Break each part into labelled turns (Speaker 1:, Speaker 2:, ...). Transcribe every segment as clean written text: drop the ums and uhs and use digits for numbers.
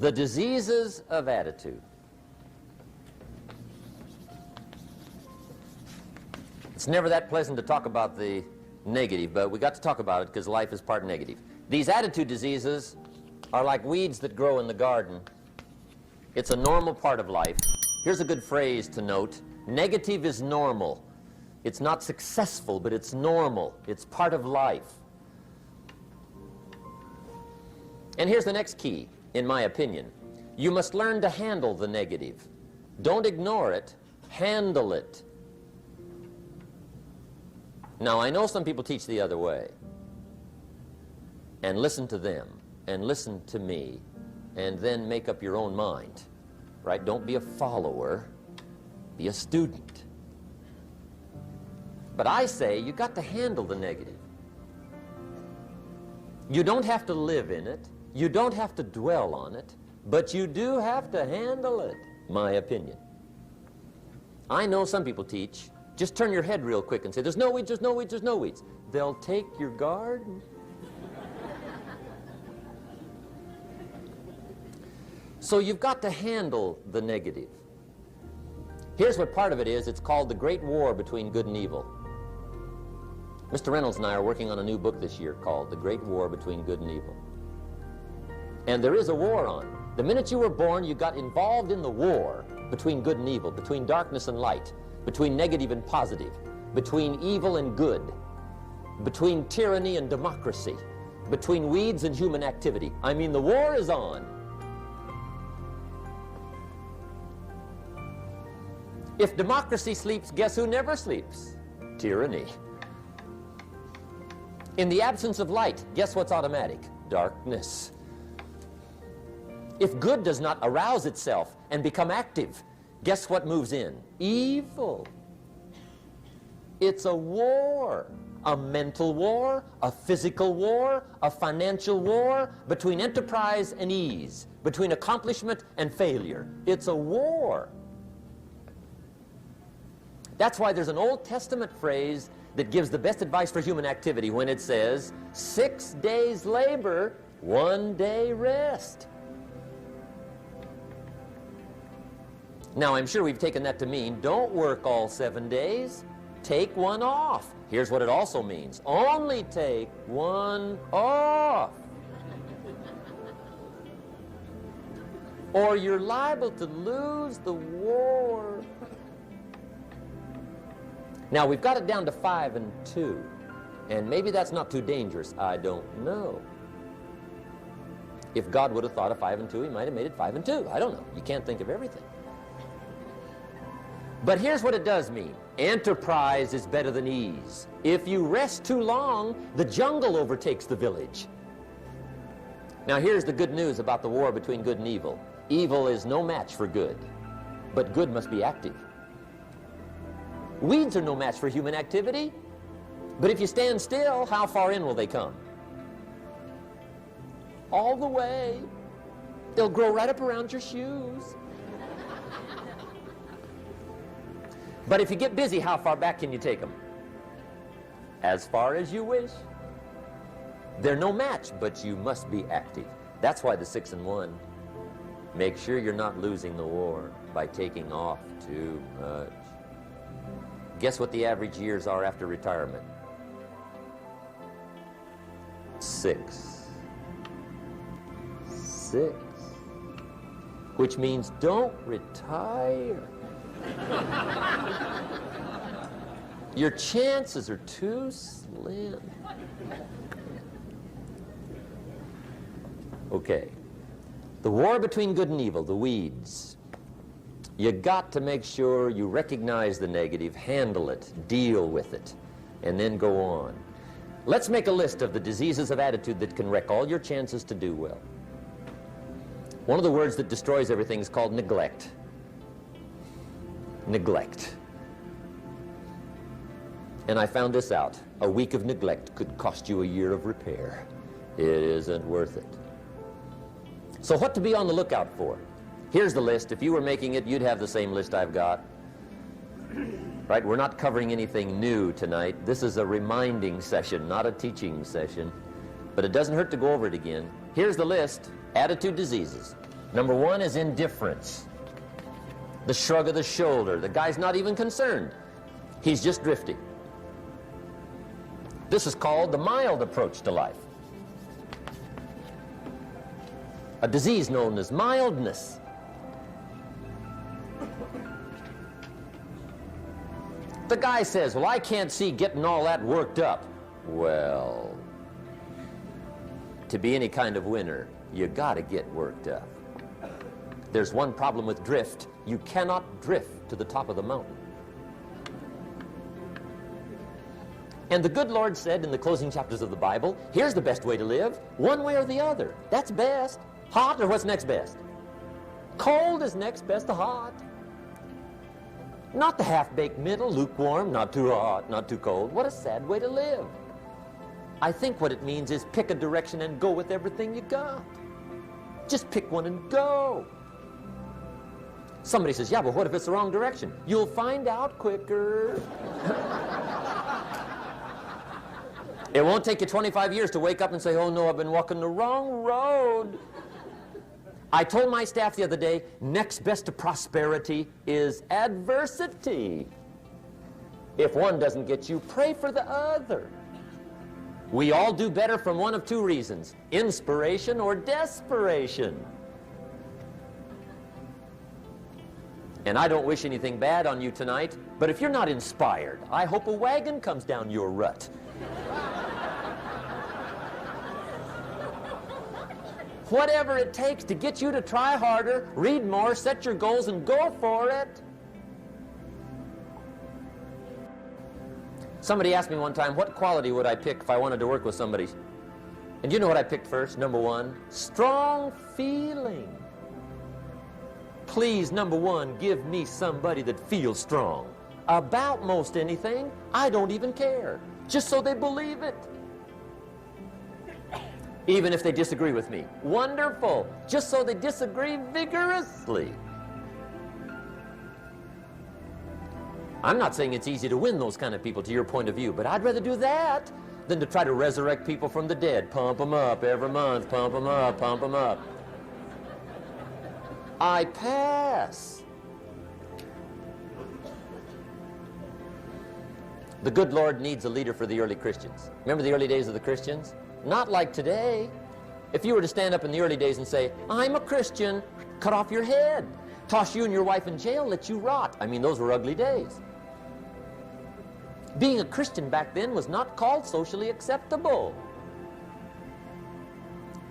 Speaker 1: The diseases of attitude. It's never that pleasant to talk about the negative, but we got to talk about it because life is part negative. These attitude diseases are like weeds that grow in the garden. It's a normal part of life. Here's a good phrase to note. Negative is normal. It's not successful, but it's normal. It's part of life. And here's the next key, in my opinion. You must learn to handle the negative. Don't ignore it. Handle it. Now, I know some people teach the other way. And listen to them, and listen to me, and then make up your own mind. Right? Don't be a follower. Be a student. But I say you got to handle the negative. You don't have to live in it. You don't have to dwell on it. But you do have to handle it, my opinion. I know some people teach, just turn your head real quick and say, there's no weeds, there's no weeds, there's no weeds. They'll take your garden. So you've got to handle the negative. Here's what part of it is. It's called the Great War Between Good and Evil. Mr. Reynolds and I are working on a new book this year called The Great War Between Good and Evil. And there is a war on. The minute you were born, you got involved in the war between good and evil, between darkness and light, between negative and positive, between evil and good, between tyranny and democracy, between weeds and human activity. I mean, the war is on. If democracy sleeps, guess who never sleeps? Tyranny. In the absence of light, guess what's automatic? Darkness. If good does not arouse itself and become active, guess what moves in? Evil. It's a war. A mental war, a physical war, a financial war, between enterprise and ease, between accomplishment and failure. It's a war. That's why there's an Old Testament phrase that gives the best advice for human activity when it says, 6 days labor, 1 day rest. Now, I'm sure we've taken that to mean, don't work all 7 days, take one off. Here's what it also means, only take one off. Or you're liable to lose the war. Now, we've got it down to 5 and 2, and maybe that's not too dangerous, I don't know. If God would have thought of 5 and 2, he might have made it 5 and 2. I don't know. You can't think of everything. But here's what it does mean. Enterprise is better than ease. If you rest too long, the jungle overtakes the village. Now, here's the good news about the war between good and evil. Evil is no match for good, but good must be active. Weeds are no match for human activity, but if you stand still, how far in will they come? All the way. They'll grow right up around your shoes. But if you get busy, how far back can you take them? As far as you wish. They're no match, but you must be active. That's why the 6 and 1. Make sure you're not losing the war by taking off too much. Guess what the average years are after retirement? 6. 6. Which means don't retire. Your chances are too slim. Okay. The war between good and evil, the weeds. You got to make sure you recognize the negative, handle it, deal with it, and then go on. Let's make a list of the diseases of attitude that can wreck all your chances to do well. One of the words that destroys everything is called neglect. Neglect. And I found this out. A week of neglect could cost you a year of repair. It isn't worth it. So what to be on the lookout for? Here's the list. If you were making it, you'd have the same list I've got. Right? We're not covering anything new tonight. This is a reminding session, not a teaching session. But it doesn't hurt to go over it again. Here's the list. Attitude diseases. Number one is indifference. The shrug of the shoulder. The guy's not even concerned. He's just drifting. This is called the mild approach to life. A disease known as mildness. The guy says, well, I can't see getting all that worked up. Well, to be any kind of winner, you gotta get worked up. There's one problem with drift. You cannot drift to the top of the mountain. And the good Lord said in the closing chapters of the Bible, here's the best way to live, one way or the other. That's best. Hot or what's next best? Cold is next best to hot. Not the half-baked middle, lukewarm, not too hot, not too cold. What a sad way to live. I think what it means is pick a direction and go with everything you got. Just pick one and go. Somebody says, yeah, but what if it's the wrong direction? You'll find out quicker. It won't take you 25 years to wake up and say, oh no, I've been walking the wrong road. I told my staff the other day, next best to prosperity is adversity. If one doesn't get you, pray for the other. We all do better from one of two reasons, inspiration or desperation. And I don't wish anything bad on you tonight, but if you're not inspired, I hope a wagon comes down your rut. Whatever it takes to get you to try harder, read more, set your goals, and go for it. Somebody asked me one time, what quality would I pick if I wanted to work with somebody? And you know what I picked first? Number one, strong feeling. Please, number one, give me somebody that feels strong. About most anything, I don't even care. Just so they believe it. Even if they disagree with me. Wonderful. Just so they disagree vigorously. I'm not saying it's easy to win those kind of people to your point of view, but I'd rather do that than to try to resurrect people from the dead. Pump them up every month, pump them up, pump them up. I pass. The good Lord needs a leader for the early Christians. Remember the early days of the Christians? Not like today. If you were to stand up in the early days and say, I'm a Christian, cut off your head, toss you and your wife in jail, let you rot. I mean, those were ugly days. Being a Christian back then was not called socially acceptable.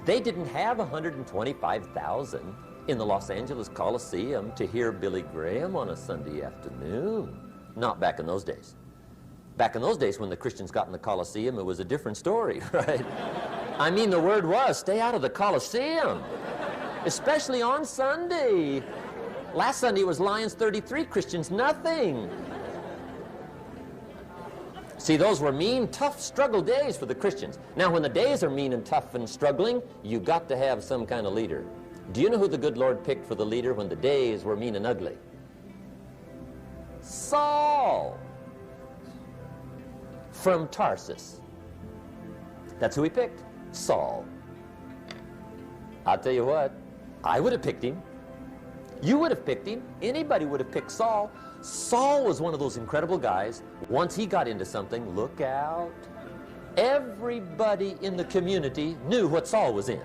Speaker 1: They didn't have 125,000 in the Los Angeles Coliseum to hear Billy Graham on a Sunday afternoon. Not back in those days. Back in those days when the Christians got in the Coliseum, it was a different story, right? I mean, the word was, stay out of the Coliseum, especially on Sunday. Last Sunday was Lions 33, Christians nothing. See, those were mean, tough struggle days for the Christians. Now, when the days are mean and tough and struggling, you got to have some kind of leader. Do you know who the good Lord picked for the leader when the days were mean and ugly? Saul. From Tarsus. That's who he picked, Saul. I'll tell you what, I would have picked him. You would have picked him. Anybody would have picked Saul. Saul was one of those incredible guys. Once he got into something, look out. Everybody in the community knew what Saul was in.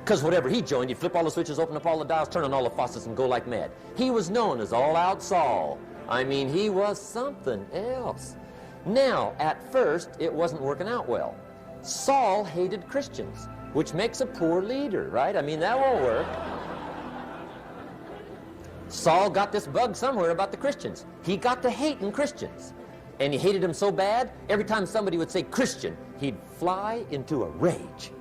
Speaker 1: Because whatever he joined, he'd flip all the switches, open up all the dials, turn on all the faucets, and go like mad. He was known as All-Out Saul. I mean, he was something else. Now, at first, it wasn't working out well. Saul hated Christians, which makes a poor leader, right? I mean, that won't work. Saul got this bug somewhere about the Christians. He got to hating Christians. And he hated them so bad, every time somebody would say Christian, he'd fly into a rage.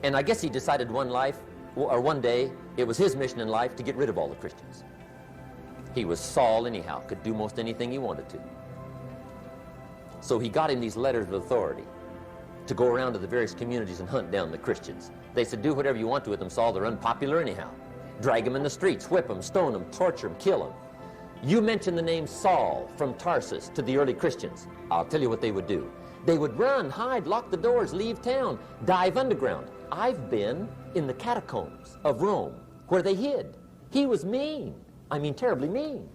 Speaker 1: And I guess he decided one day, it was his mission in life to get rid of all the Christians. He was Saul anyhow, could do most anything he wanted to. So he got him these letters of authority to go around to the various communities and hunt down the Christians. They said, do whatever you want to with them, Saul. They're unpopular anyhow. Drag them in the streets, whip them, stone them, torture them, kill them. You mention the name Saul from Tarsus to the early Christians. I'll tell you what they would do. They would run, hide, lock the doors, leave town, dive underground. I've been in the catacombs of Rome where they hid. He was mean. I mean, terribly mean.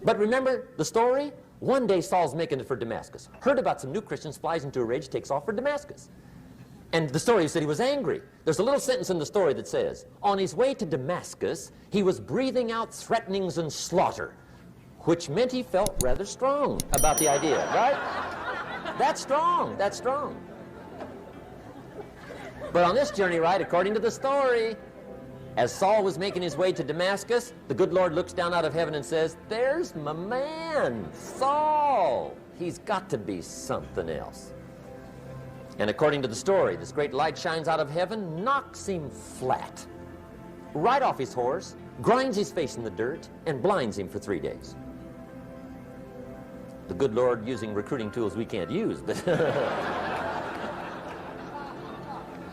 Speaker 1: But remember the story? One day Saul's making it for Damascus. Heard about some new Christians, flies into a rage, takes off for Damascus. And the story said he was angry. There's a little sentence in the story that says, on his way to Damascus, he was breathing out threatenings and slaughter, which meant he felt rather strong about the idea, right? That's strong, that's strong. But on this journey, right, according to the story, as Saul was making his way to Damascus, the good Lord looks down out of heaven and says, there's my man, Saul. He's got to be something else. And according to the story, this great light shines out of heaven, knocks him flat, right off his horse, grinds his face in the dirt, and blinds him for 3 days. The good Lord using recruiting tools we can't use, but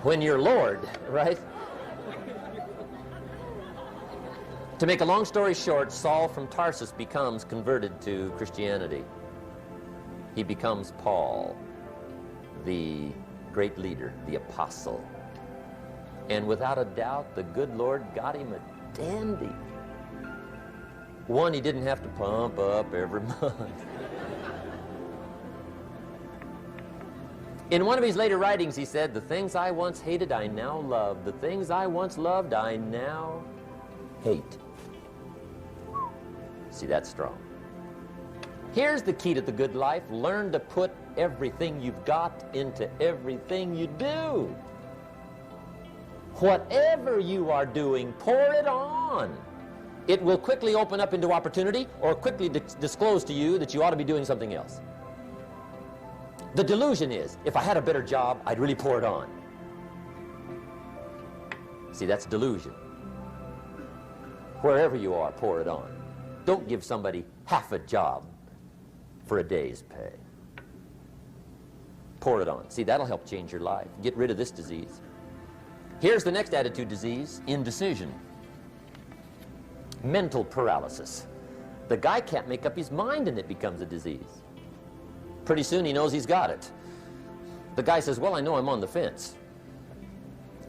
Speaker 1: when you're Lord, right? To make a long story short, Saul from Tarsus becomes converted to Christianity. He becomes Paul, the great leader, the apostle. And without a doubt, the good Lord got him a dandy. One he didn't have to pump up every month. In one of his later writings, he said, the things I once hated, I now love. The things I once loved, I now hate. See, that's strong. Here's the key to the good life. Learn to put everything you've got into everything you do. Whatever you are doing, pour it on. It will quickly open up into opportunity or quickly disclose to you that you ought to be doing something else. The delusion is, if I had a better job, I'd really pour it on. See, that's delusion. Wherever you are, pour it on. Don't give somebody half a job for a day's pay. Pour it on. See, that'll help change your life. Get rid of this disease. Here's the next attitude disease, indecision. Mental paralysis. The guy can't make up his mind and it becomes a disease. Pretty soon he knows he's got it. The guy says, well, I know I'm on the fence.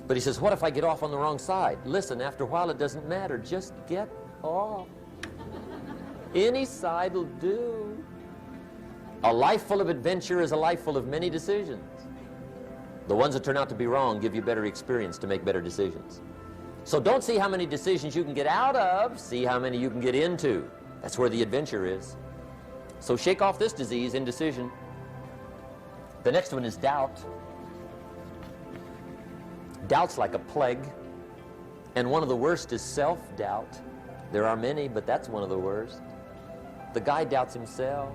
Speaker 1: But he says, what if I get off on the wrong side? Listen, after a while it doesn't matter. Just get off. Any side will do. A life full of adventure is a life full of many decisions. The ones that turn out to be wrong give you better experience to make better decisions. So don't see how many decisions you can get out of, see how many you can get into. That's where the adventure is. So shake off this disease, indecision. The next one is doubt. Doubt's like a plague. And one of the worst is self-doubt. There are many, but that's one of the worst. The guy doubts himself.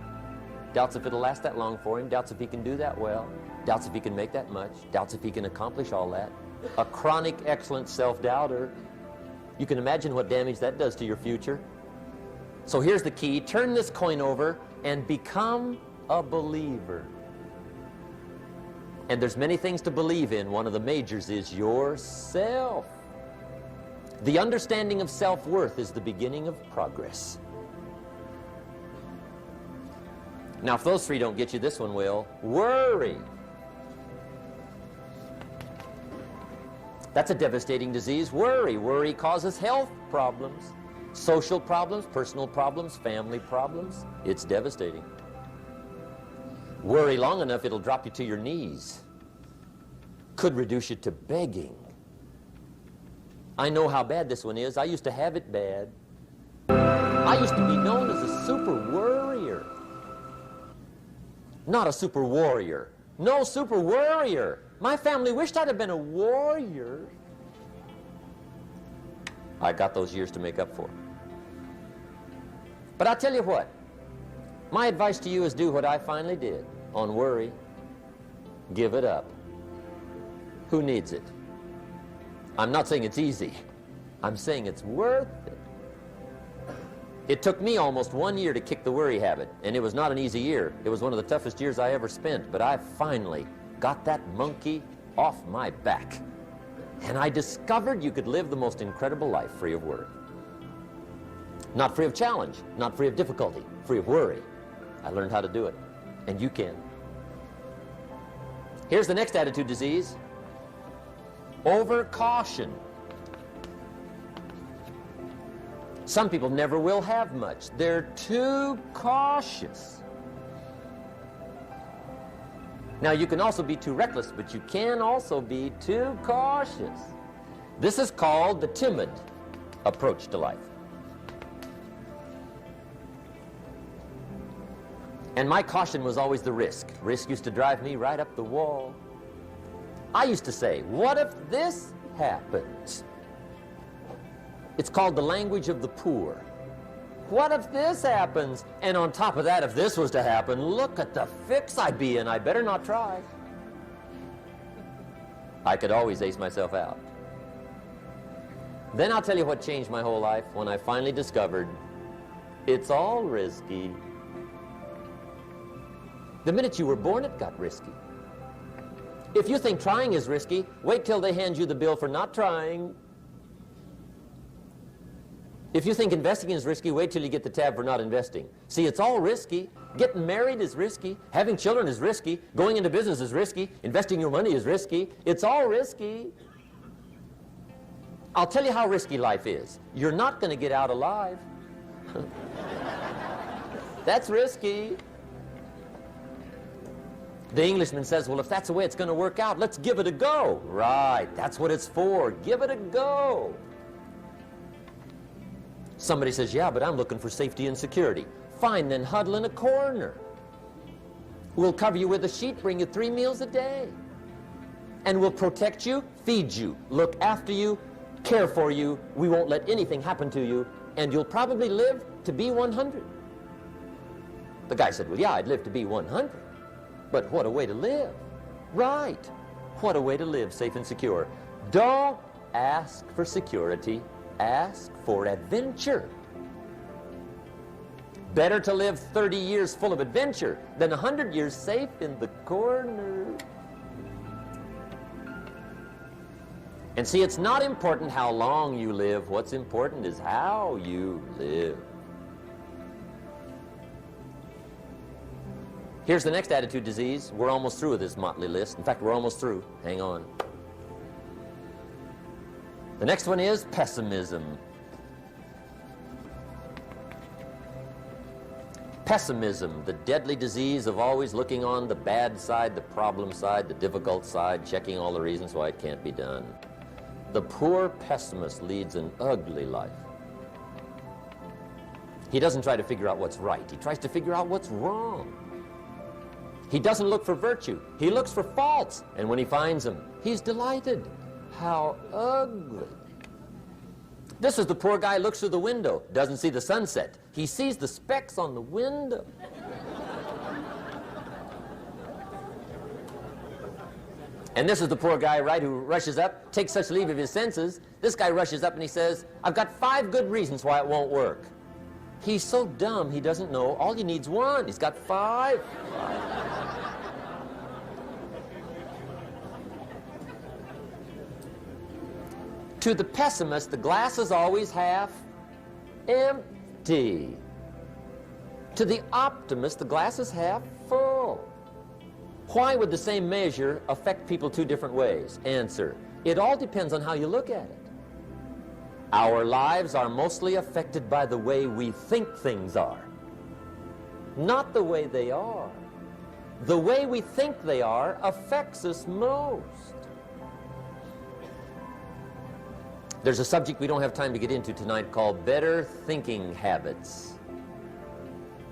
Speaker 1: Doubts if it'll last that long for him. Doubts if he can do that well. Doubts if he can make that much. Doubts if he can accomplish all that. A chronic, excellent self-doubter. You can imagine what damage that does to your future. So here's the key. Turn this coin over and become a believer. And there's many things to believe in. One of the majors is yourself. The understanding of self-worth is the beginning of progress. Now, if those three don't get you, this one will. Worry. That's a devastating disease. Worry. Worry causes health problems, social problems, personal problems, family problems. It's devastating. Worry long enough, it'll drop you to your knees. Could reduce you to begging. I know how bad this one is. I used to have it bad. I used to be known as a super worrier. Not a super warrior. No, super worrier. My family wished I'd have been a warrior. I got those years to make up for. But I'll tell you what. My advice to you is do what I finally did on worry. Give it up. Who needs it? I'm not saying it's easy. I'm saying it's worth it. It took me almost 1 year to kick the worry habit, and it was not an easy year. It was one of the toughest years I ever spent, but I finally got that monkey off my back. And I discovered you could live the most incredible life free of worry. Not free of challenge, not free of difficulty, free of worry. I learned how to do it, and you can. Here's the next attitude disease. Over-caution. Some people never will have much. They're too cautious. Now, you can also be too reckless, but you can also be too cautious. This is called the timid approach to life. And my caution was always the risk. Risk used to drive me right up the wall. I used to say, what if this happens? It's called the language of the poor. What if this happens? And on top of that, if this was to happen, look at the fix I'd be in. I better not try. I could always ace myself out. Then I'll tell you what changed my whole life when I finally discovered it's all risky. The minute you were born, it got risky. If you think trying is risky, wait till they hand you the bill for not trying. If you think investing is risky, wait till you get the tab for not investing. See, it's all risky. Getting married is risky. Having children is risky. Going into business is risky. Investing your money is risky. It's all risky. I'll tell you how risky life is. You're not going to get out alive. That's risky. The Englishman says, well, if that's the way it's going to work out, let's give it a go. Right, that's what it's for. Give it a go. Somebody says, yeah, but I'm looking for safety and security. Fine, then huddle in a corner. We'll cover you with a sheet, bring you 3 meals a day. And we'll protect you, feed you, look after you, care for you. We won't let anything happen to you, and you'll probably live to be 100. The guy said, well, yeah, I'd live to be 100. But what a way to live. Right. What a way to live, safe and secure. Don't ask for security. Ask for adventure. Better to live 30 years full of adventure than 100 years safe in the corner. And see, it's not important how long you live. What's important is how you live. Here's the next attitude disease. We're almost through with this motley list. In fact, we're almost through. Hang on. The next one is pessimism. Pessimism, the deadly disease of always looking on the bad side, the problem side, the difficult side, checking all the reasons why it can't be done. The poor pessimist leads an ugly life. He doesn't try to figure out what's right. He tries to figure out what's wrong. He doesn't look for virtue. He looks for faults. And when he finds them, he's delighted. How ugly. This is the poor guy who looks through the window, doesn't see the sunset. He sees the specks on the window. And this is the poor guy, right, who rushes up, takes such leave of his senses. This guy rushes up and he says, I've got 5 good reasons why it won't work. He's so dumb he doesn't know. All he needs 1. He's got 5. To the pessimist, the glass is always half empty. To the optimist, the glass is half full. Why would the same measure affect people 2 different ways? Answer, it all depends on how you look at it. Our lives are mostly affected by the way we think things are, not the way they are. The way we think they are affects us most. There's a subject we don't have time to get into tonight called better thinking habits.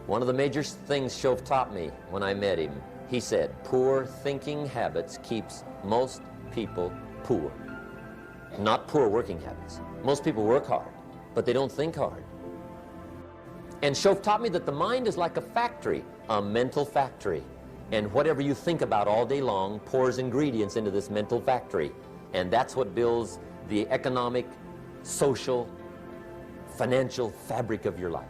Speaker 1: One of the major things Shove taught me when I met him, he said, poor thinking habits keeps most people poor. Not poor working habits. Most people work hard, but they don't think hard. And Shove taught me that the mind is like a factory, a mental factory. And whatever you think about all day long pours ingredients into this mental factory. And that's what builds the economic, social, financial fabric of your life.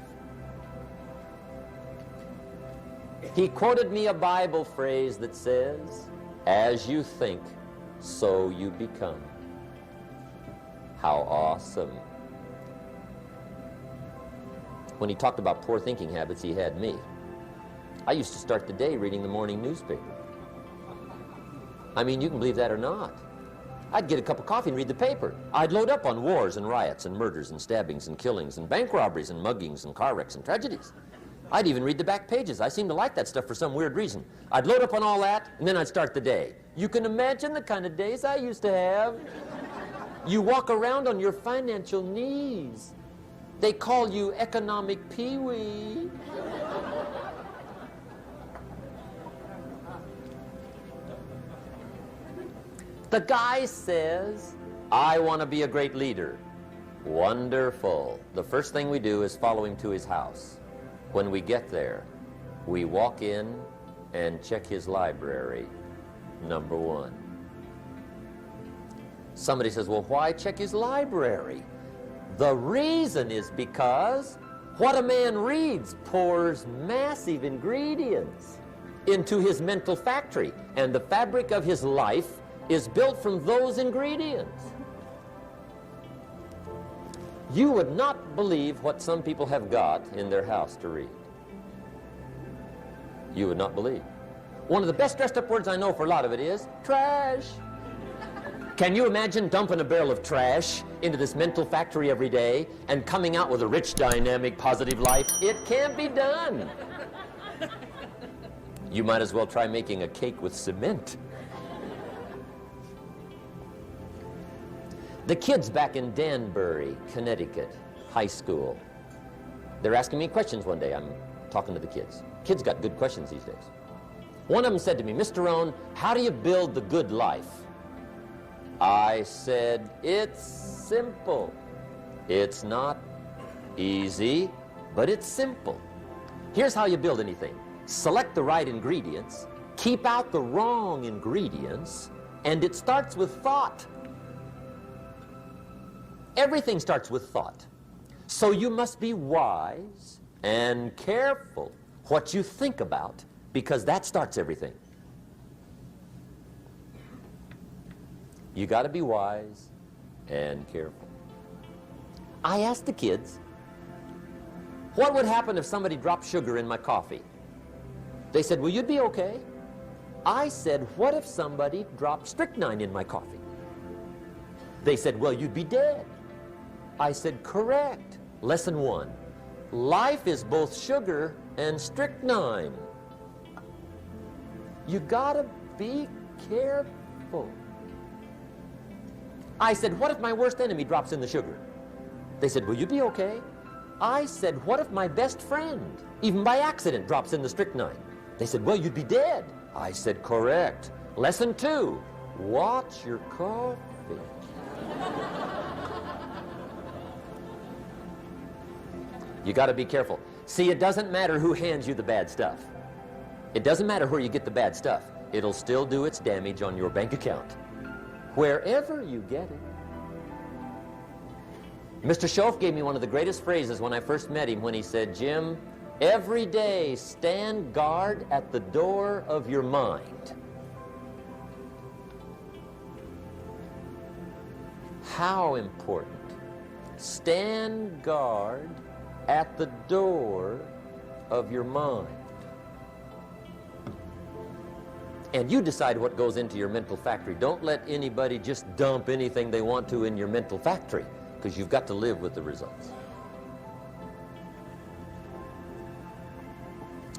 Speaker 1: He quoted me a Bible phrase that says, as you think, so you become. How awesome. When he talked about poor thinking habits, he had me. I used to start the day reading the morning newspaper. I mean, you can believe that or not. I'd get a cup of coffee and read the paper. I'd load up on wars and riots and murders and stabbings and killings and bank robberies and muggings and car wrecks and tragedies. I'd even read the back pages. I seem to like that stuff for some weird reason. I'd load up on all that, and then I'd start the day. You can imagine the kind of days I used to have. You walk around on your financial knees. They call you economic peewee. The guy says, I want to be a great leader. Wonderful. The first thing we do is follow him to his house. When we get there, we walk in and check his library, number one. Somebody says, well, why check his library? The reason is because what a man reads pours massive ingredients into his mental factory, and the fabric of his life is built from those ingredients. You would not believe what some people have got in their house to read. You would not believe. One of the best dressed up words I know for a lot of it is trash. Can you imagine dumping a barrel of trash into this mental factory every day and coming out with a rich, dynamic, positive life? It can't be done. You might as well try making a cake with cement. The kids back in Danbury, Connecticut, high school, they're asking me questions one day. I'm talking to the kids. Kids got good questions these days. One of them said to me, Mr. Rohn, how do you build the good life? I said, it's simple. It's not easy, but it's simple. Here's how you build anything. Select the right ingredients, keep out the wrong ingredients, and it starts with thought. Everything starts with thought. So you must be wise and careful what you think about, because that starts everything. You got to be wise and careful. I asked the kids, what would happen if somebody dropped sugar in my coffee? They said, well, you'd be okay. I said, what if somebody dropped strychnine in my coffee? They said, well, you'd be dead. I said, correct. Lesson one, life is both sugar and strychnine. You gotta be careful. I said, what if my worst enemy drops in the sugar? They said, will you be okay? I said, what if my best friend, even by accident, drops in the strychnine? They said, well, you'd be dead. I said, correct. Lesson two, watch your coffee. You got to be careful. See, it doesn't matter who hands you the bad stuff. It doesn't matter where you get the bad stuff. It'll still do its damage on your bank account, wherever you get it. Mr. Schoaf gave me one of the greatest phrases when I first met him when he said, Jim, every day stand guard at the door of your mind. How important. Stand guard at the door of your mind. And you decide what goes into your mental factory. Don't let anybody just dump anything they want to in your mental factory, because you've got to live with the results.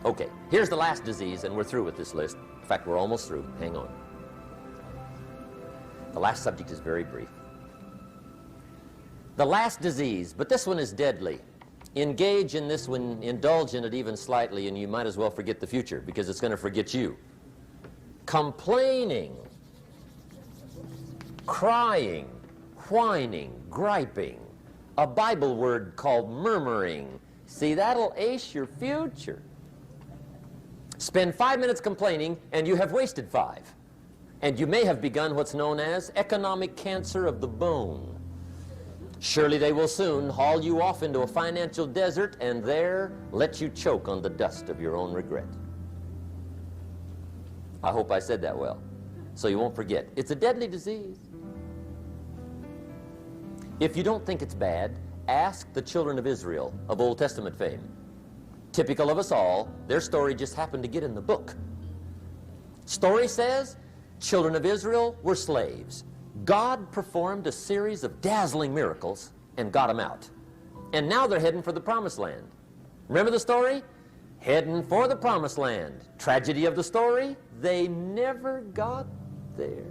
Speaker 1: Okay, here's the last disease, and we're through with this list. In fact, we're almost through. Hang on. The last subject is very brief. The last disease, but this one is deadly. Engage in this one, indulge in it even slightly, and you might as well forget the future, because it's going to forget you. Complaining, crying, whining, griping, a Bible word called murmuring. See, that'll ace your future. Spend 5 minutes complaining, and you have wasted 5. And you may have begun what's known as economic cancer of the bone. Surely they will soon haul you off into a financial desert and there let you choke on the dust of your own regret. I hope I said that well, so you won't forget. It's a deadly disease. If you don't think it's bad, ask the children of Israel of Old Testament fame. Typical of us all, their story just happened to get in the book. Story says children of Israel were slaves. God performed a series of dazzling miracles and got them out. And now they're heading for the promised land. Remember the story? Heading for the promised land. Tragedy of the story, they never got there.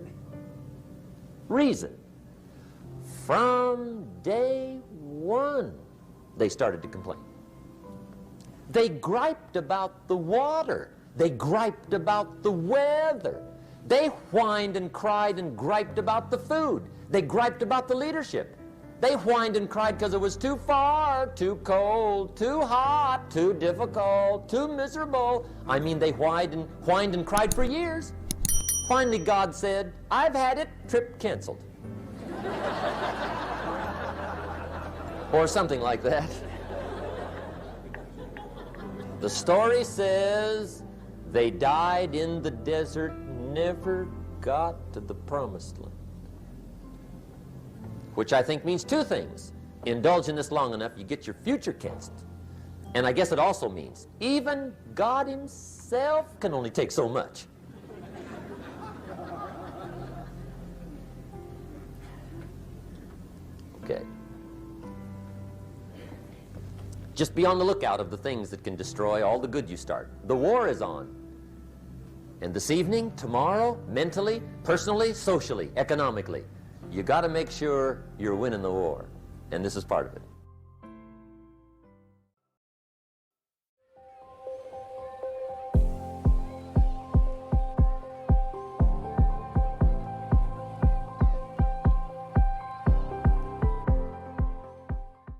Speaker 1: Reason: from day one, they started to complain. They griped about the water. They griped about the weather. They whined and cried and griped about the food. They griped about the leadership. They whined and cried because it was too far, too cold, too hot, too difficult, too miserable. I mean, they whined and cried for years. Finally, God said, "I've had it, trip canceled." Or something like that. The story says they died in the desert, never got to the promised land. Which I think means two things. Indulge in this long enough, you get your future canceled. And I guess it also means even God himself can only take so much. Okay. Just be on the lookout of the things that can destroy all the good you start. The war is on. And this evening, tomorrow, mentally, personally, socially, economically, you got to make sure you're winning the war. And this is part of it.